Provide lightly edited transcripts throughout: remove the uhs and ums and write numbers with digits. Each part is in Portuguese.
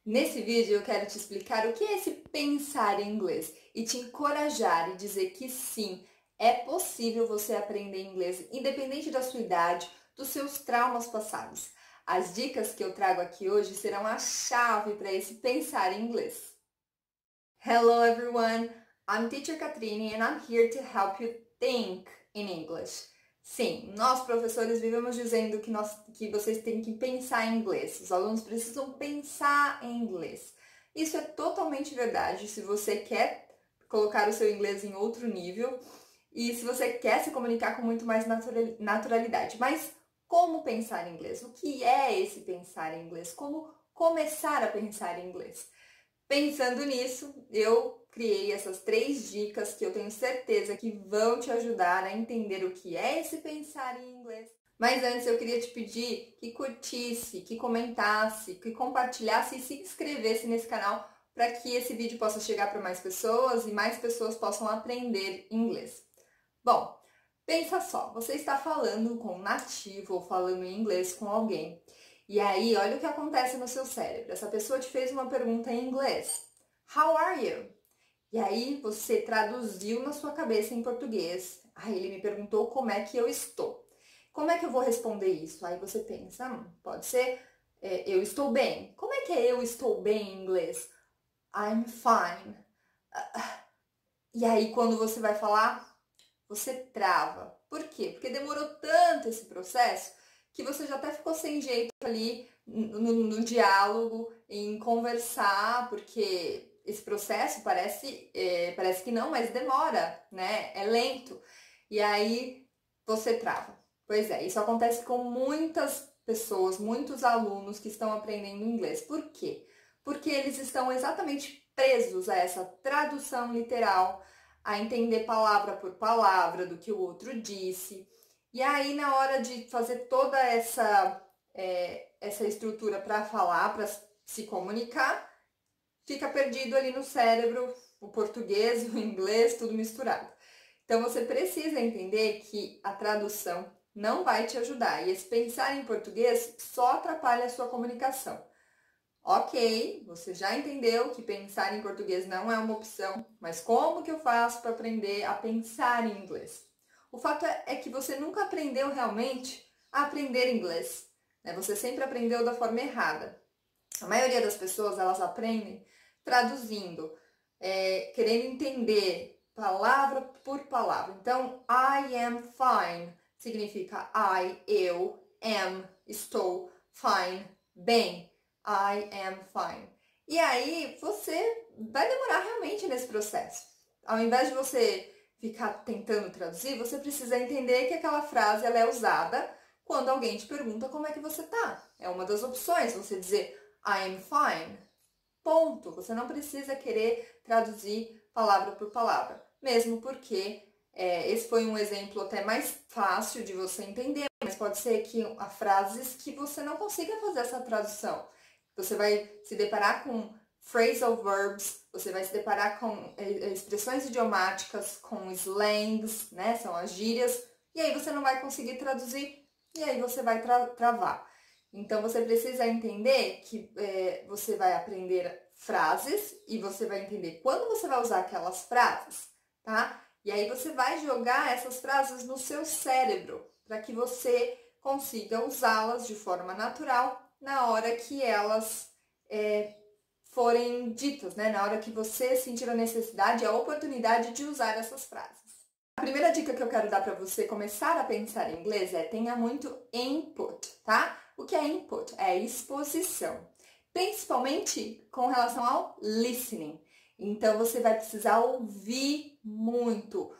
Nesse vídeo eu quero te explicar o que é esse pensar em inglês e te encorajar e dizer que sim, é possível você aprender inglês independente da sua idade, dos seus traumas passados. As dicas que eu trago aqui hoje serão a chave para esse pensar em inglês. Hello everyone, I'm Teacher Katrine and I'm here to help you think in English. Sim, nós professores vivemos dizendo que vocês têm que pensar em inglês. Os alunos precisam pensar em inglês. Isso é totalmente verdade se você quer colocar o seu inglês em outro nível e se você quer se comunicar com muito mais naturalidade. Mas como pensar em inglês? O que é esse pensar em inglês? Como começar a pensar em inglês? Pensando nisso, eu criei essas 3 dicas que eu tenho certeza que vão te ajudar a entender o que é esse pensar em inglês. Mas antes eu queria te pedir que curtisse, que comentasse, que compartilhasse e se inscrevesse nesse canal para que esse vídeo possa chegar para mais pessoas e mais pessoas possam aprender inglês. Bom, pensa só, você está falando com um nativo ou falando em inglês com alguém. E aí, olha o que acontece no seu cérebro. Essa pessoa te fez uma pergunta em inglês. How are you? E aí, você traduziu na sua cabeça em português. Aí, ele me perguntou como é que eu estou. Como é que eu vou responder isso? Aí você pensa, pode ser eu estou bem. Como é que é eu estou bem em inglês? I'm fine. E aí, quando você vai falar, você trava. Por quê? Porque demorou tanto esse processo que você já até ficou sem jeito ali no diálogo, em conversar, porque esse processo parece que não, mas demora, né? É lento. E aí você trava. Pois é, isso acontece com muitas pessoas, muitos alunos que estão aprendendo inglês. Por quê? Porque eles estão exatamente presos a essa tradução literal, a entender palavra por palavra do que o outro disse. E aí, na hora de fazer toda essa estrutura para falar, para se comunicar, fica perdido ali no cérebro o português, o inglês, tudo misturado. Então, você precisa entender que a tradução não vai te ajudar. E esse pensar em português só atrapalha a sua comunicação. Ok, você já entendeu que pensar em português não é uma opção, mas como que eu faço para aprender a pensar em inglês? O fato é que você nunca aprendeu realmente a aprender inglês, né? Você sempre aprendeu da forma errada. A maioria das pessoas, elas aprendem traduzindo, querendo entender palavra por palavra. Então, I am fine significa eu, am, estou, fine, bem. I am fine. E aí, você vai demorar realmente nesse processo. Ao invés de você ficar tentando traduzir, você precisa entender que aquela frase ela é usada quando alguém te pergunta como é que você tá. É uma das opções, você dizer I am fine. Ponto. Você não precisa querer traduzir palavra por palavra. Mesmo porque esse foi um exemplo até mais fácil de você entender, mas pode ser que há frases que você não consiga fazer essa tradução. Você vai se deparar com phrasal verbs, você vai se deparar com expressões idiomáticas, com slangs, né? São as gírias, e aí você não vai conseguir traduzir, e aí você vai travar. Então, você precisa entender que você vai aprender frases e você vai entender quando você vai usar aquelas frases, tá? E aí você vai jogar essas frases no seu cérebro, para que você consiga usá-las de forma natural na hora que elas forem ditas, né? Na hora que você sentir a necessidade e a oportunidade de usar essas frases. A primeira dica que eu quero dar para você começar a pensar em inglês é tenha muito input, tá? O que é input? É exposição. Principalmente com relação ao listening. Então, você vai precisar ouvir muito.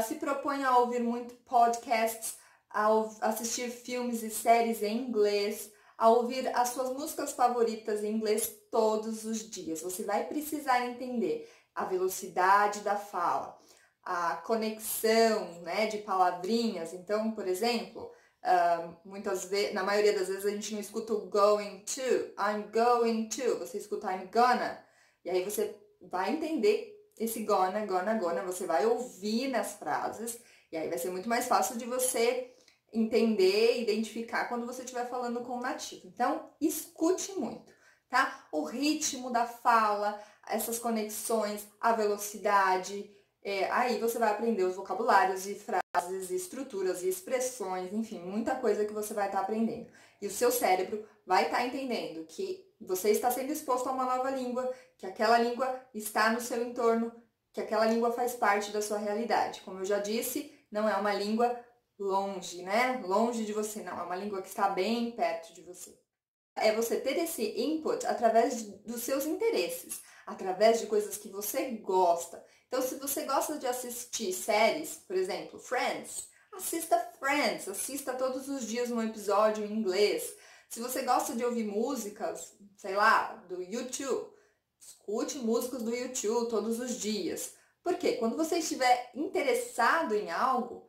Se propõe a ouvir muito podcasts, a assistir filmes e séries em inglês, a ouvir as suas músicas favoritas em inglês todos os dias. Você vai precisar entender a velocidade da fala, a conexão, né, de palavrinhas. Então, por exemplo, muitas vezes, na maioria das vezes a gente não escuta o going to, I'm going to, você escuta I'm gonna, e aí você vai entender esse gonna, você vai ouvir nas frases, e aí vai ser muito mais fácil de você entender, identificar quando você estiver falando com um nativo. Então, escute muito, tá? O ritmo da fala, essas conexões, a velocidade. Aí você vai aprender os vocabulários e frases, e estruturas e expressões, enfim, muita coisa que você vai estar aprendendo. E o seu cérebro vai estar entendendo que você está sendo exposto a uma nova língua, que aquela língua está no seu entorno, que aquela língua faz parte da sua realidade. Como eu já disse, não é uma língua longe, né? Longe de você, não. É uma língua que está bem perto de você. É você ter esse input através dos seus interesses, através de coisas que você gosta. Então, se você gosta de assistir séries, por exemplo, Friends, assista todos os dias um episódio em inglês. Se você gosta de ouvir músicas, sei lá, do YouTube, escute músicas do YouTube todos os dias. Por quê? Quando você estiver interessado em algo,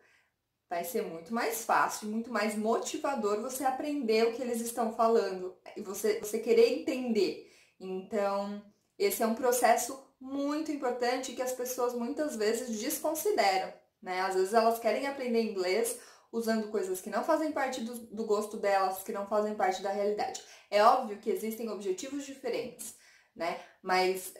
vai ser muito mais fácil, muito mais motivador você aprender o que eles estão falando e você querer entender. Então, esse é um processo muito importante que as pessoas muitas vezes desconsideram, né? Às vezes elas querem aprender inglês usando coisas que não fazem parte do gosto delas, que não fazem parte da realidade. É óbvio que existem objetivos diferentes, né? Mas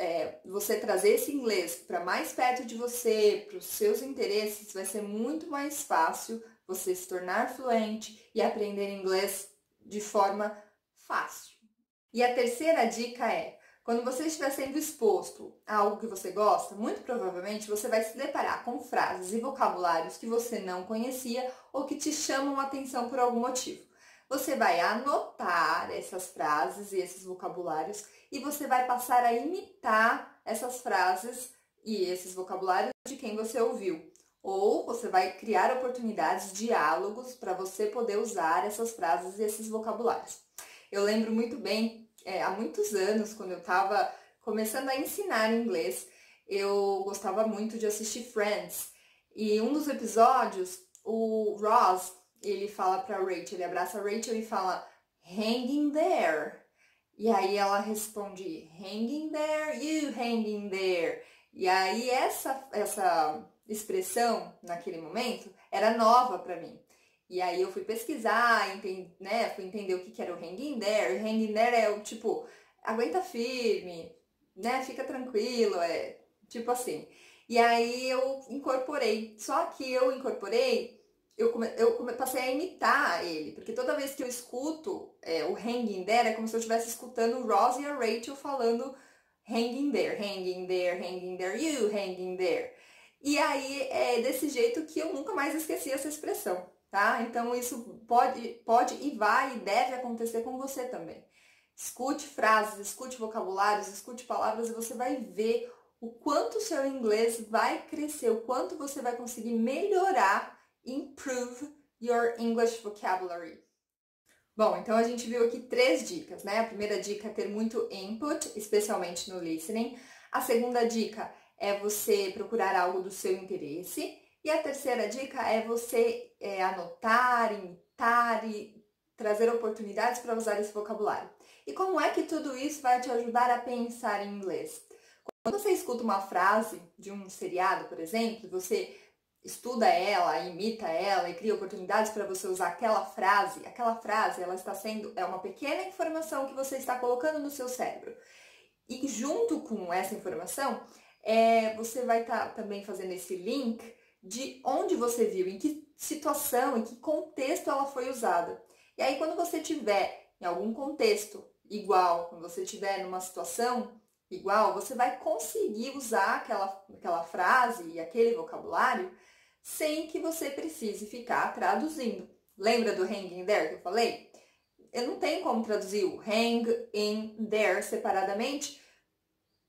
você trazer esse inglês para mais perto de você, para os seus interesses, vai ser muito mais fácil você se tornar fluente e aprender inglês de forma fácil. E a terceira dica é, quando você estiver sendo exposto a algo que você gosta, muito provavelmente você vai se deparar com frases e vocabulários que você não conhecia ou que te chamam a atenção por algum motivo. Você vai anotar essas frases e esses vocabulários e você vai passar a imitar essas frases e esses vocabulários de quem você ouviu. Ou você vai criar oportunidades, diálogos para você poder usar essas frases e esses vocabulários. Eu lembro muito bem, há muitos anos, quando eu estava começando a ensinar inglês, eu gostava muito de assistir Friends. E um dos episódios, o Ross, ele fala pra Rachel, ele abraça a Rachel e fala "hang in there". E aí ela responde "hang in there, you hang in there". E aí essa expressão, naquele momento, era nova pra mim. E aí eu fui pesquisar, fui entender o que era o hang in there. O hang in there é o tipo, aguenta firme, né? Fica tranquilo, é tipo assim. E aí eu incorporei. Só que eu incorporei, passei a imitar ele, porque toda vez que eu escuto o hang in there, é como se eu estivesse escutando o Ross e a Rachel falando hang in there, hang in there, hang in there, you hang in there. E aí é desse jeito que eu nunca mais esqueci essa expressão, tá? Então isso pode e vai e deve acontecer com você também. Escute frases, escute vocabulários, escute palavras e você vai ver o quanto o seu inglês vai crescer, o quanto você vai conseguir melhorar, improve your English vocabulary. Bom, então a gente viu aqui 3 dicas, né? A primeira dica é ter muito input, especialmente no listening. A segunda dica é você procurar algo do seu interesse. E a terceira dica é você anotar, imitar e trazer oportunidades para usar esse vocabulário. E como é que tudo isso vai te ajudar a pensar em inglês? Quando você escuta uma frase de um seriado, por exemplo, você estuda ela, imita ela e cria oportunidades para você usar aquela frase ela está sendo uma pequena informação que você está colocando no seu cérebro. E junto com essa informação, você vai estar também fazendo esse link de onde você viu, em que situação, em que contexto ela foi usada. E aí, quando você tiver em algum contexto igual, quando você estiver numa situação igual, você vai conseguir usar aquela frase e aquele vocabulário sem que você precise ficar traduzindo. Lembra do hang in there que eu falei? Eu não tenho como traduzir o hang in there separadamente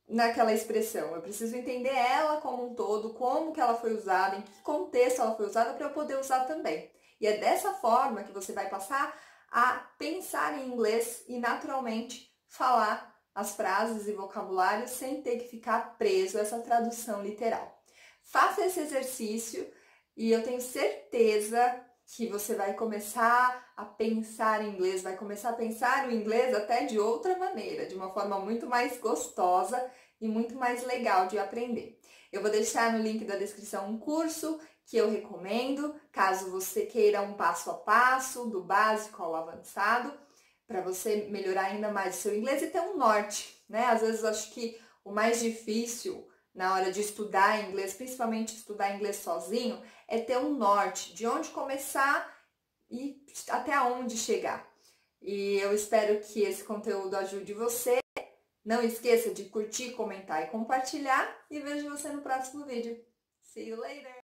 naquela expressão. Eu preciso entender ela como um todo, como que ela foi usada, em que contexto ela foi usada para eu poder usar também. E é dessa forma que você vai passar a pensar em inglês e naturalmente falar as frases e vocabulários sem ter que ficar preso a essa tradução literal. Faça esse exercício e eu tenho certeza que você vai começar a pensar em inglês, vai começar a pensar o inglês até de outra maneira, de uma forma muito mais gostosa e muito mais legal de aprender. Eu vou deixar no link da descrição um curso que eu recomendo, caso você queira um passo a passo, do básico ao avançado. para você melhorar ainda mais o seu inglês e ter um norte, né? Às vezes eu acho que o mais difícil na hora de estudar inglês, principalmente estudar inglês sozinho, é ter um norte, de onde começar e até onde chegar. E eu espero que esse conteúdo ajude você. Não esqueça de curtir, comentar e compartilhar. E vejo você no próximo vídeo. See you later!